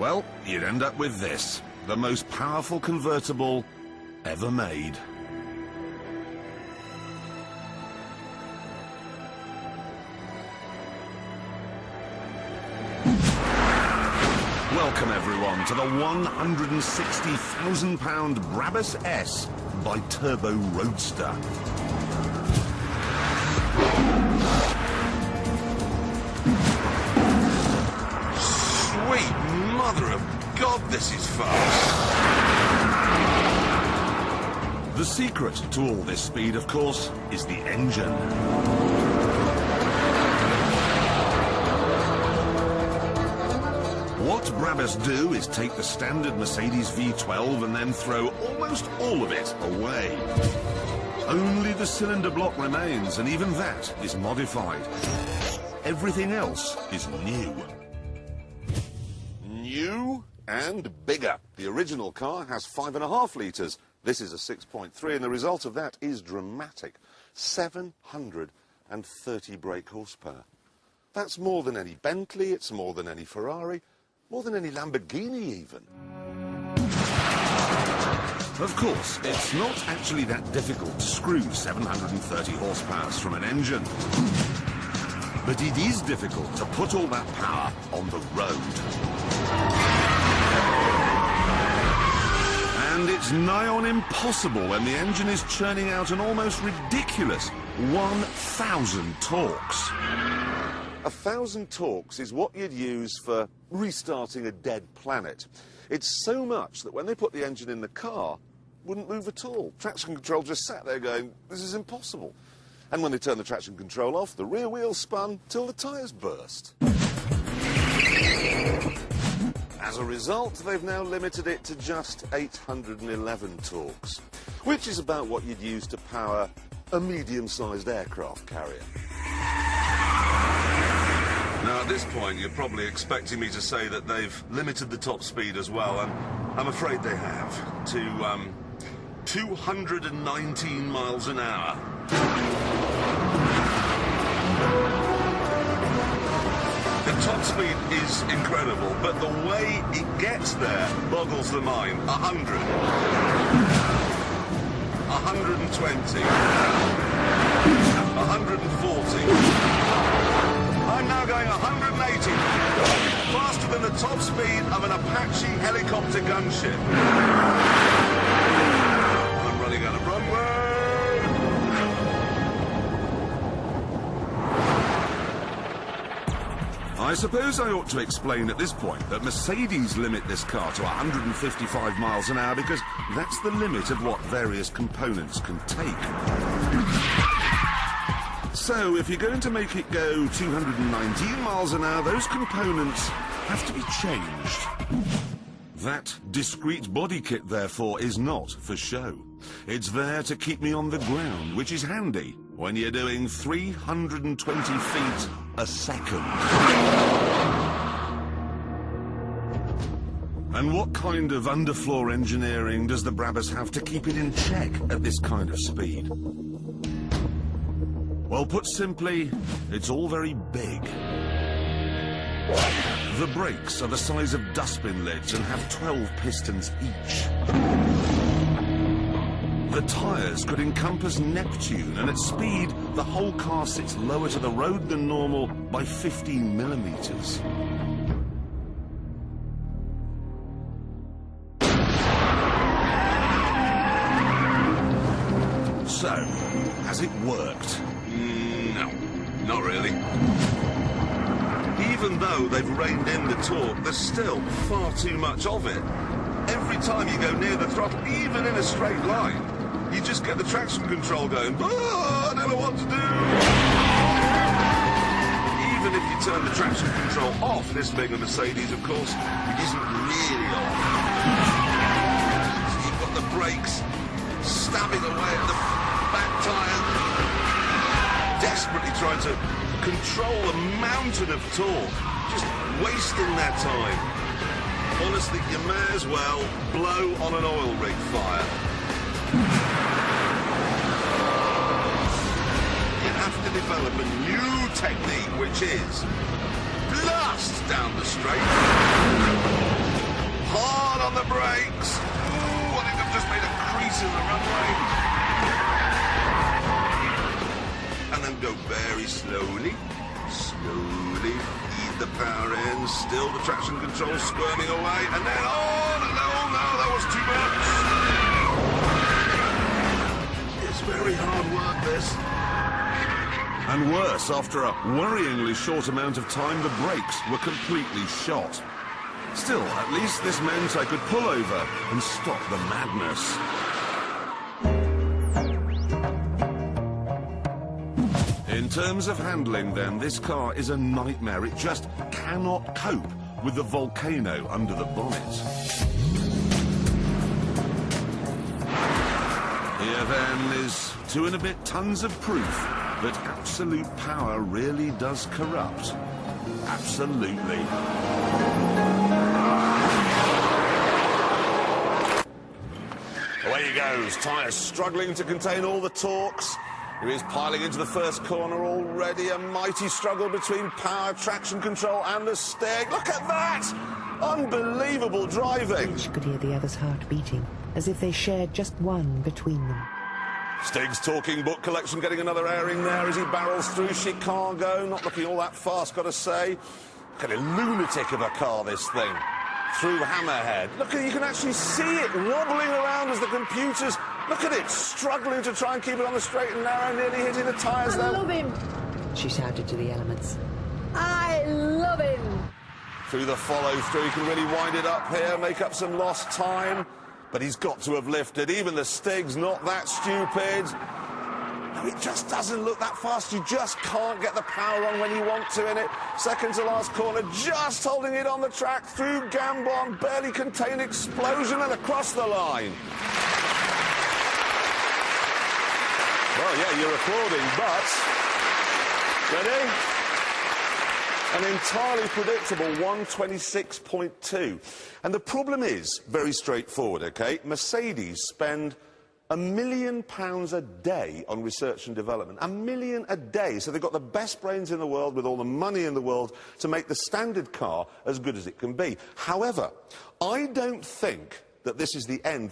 Well, you'd end up with this, the most powerful convertible ever made. Welcome everyone to the £160,000 BRABUS S by Turbo Roadster. Sweet mother of God, this is fast! The secret to all this speed, of course, is the engine. What BRABUS do is take the standard Mercedes V12 and then throw almost all of it away. Only the cylinder block remains, and even that is modified. Everything else is new. New and bigger. The original car has 5.5 litres. This is a 6.3, and the result of that is dramatic. 730 brake horsepower. That's more than any Bentley, it's more than any Ferrari, more than any Lamborghini even. Of course, it's not actually that difficult to screw 730 horsepower from an engine. But it is difficult to put all that power on the road. And it's nigh on impossible when the engine is churning out an almost ridiculous 1,000 torques. 1,000 torques is what you'd use for restarting a dead planet. It's so much that when they put the engine in the car, it wouldn't move at all. Traction control just sat there going, this is impossible. And when they turned the traction control off, the rear wheel spun till the tyres burst. As a result, they've now limited it to just 811 torques, which is about what you'd use to power a medium-sized aircraft carrier. Now, at this point, you're probably expecting me to say that they've limited the top speed as well, and I'm afraid they have, to 219 miles an hour. The top speed is incredible, but the way it gets there boggles the mind. 100. 120. 140. I'm now going 180, faster than the top speed of an Apache helicopter gunship. I'm running out of runway. I suppose I ought to explain at this point that Mercedes limit this car to 155 miles an hour because that's the limit of what various components can take. So, if you're going to make it go 219 miles an hour, those components have to be changed. That discrete body kit, therefore, is not for show. It's there to keep me on the ground, which is handy when you're doing 320 feet a second. And what kind of underfloor engineering does the BRABUS have to keep it in check at this kind of speed? Well, put simply, it's all very big. The brakes are the size of dustbin lids and have 12 pistons each. The tyres could encompass Neptune, and at speed, the whole car sits lower to the road than normal by 15 millimetres. So, has it worked? No, not really. Even though they've reined in the torque, there's still far too much of it. Every time you go near the throttle, even in a straight line, you just get the traction control going, oh, I don't know what to do. Even if you turn the traction control off, this being a Mercedes, of course, it isn't really off. So you've got the brakes stabbing away at the back tyre, desperately trying to control a mountain of torque, just wasting their time. Honestly, you may as well blow on an oil rig fire. You have to develop a new technique, which is blast down the straight. on the brakes. Ooh, I think I've just made a crease in the runway. And then go very slowly. Slowly feed the power in. Still the traction control squirming away. And then, oh, no, that was too much. It's very hard work, this. And worse, after a worryingly short amount of time, the brakes were completely shot. Still, at least this meant I could pull over and stop the madness. In terms of handling, then, this car is a nightmare. It just cannot cope with the volcano under the bonnet. Here, then, is 2 and a bit tons of proof that absolute power really does corrupt. Absolutely. Away he goes, tyres struggling to contain all the torques. Here he is piling into the first corner already. A mighty struggle between power, traction control and the steering. Look at that! Unbelievable driving. Each could hear the other's heart beating, as if they shared just one between them. Stig's talking book collection getting another airing there as he barrels through Chicago. Not looking all that fast, got to say. Look at a lunatic of a car, this thing. Through Hammerhead. Look at, you can actually see it wobbling around as the computers... Look at it, struggling to try and keep it on the straight and narrow, nearly hitting the tyres there. I love him, she shouted to the elements. I love him. Through the follow-through, he can really wind it up here, make up some lost time. But he's got to have lifted. Even the Stig's not that stupid. No, it just doesn't look that fast. You just can't get the power on when you want to in it. Second to last corner, just holding it on the track through Gambon, barely contained explosion and across the line. Well, yeah, you're applauding, but... Ready? An entirely predictable 126.2. And the problem is very straightforward, OK? Mercedes spend £1 million a day on research and development. £1 million a day. So they've got the best brains in the world with all the money in the world to make the standard car as good as it can be. However, I don't think that this is the end for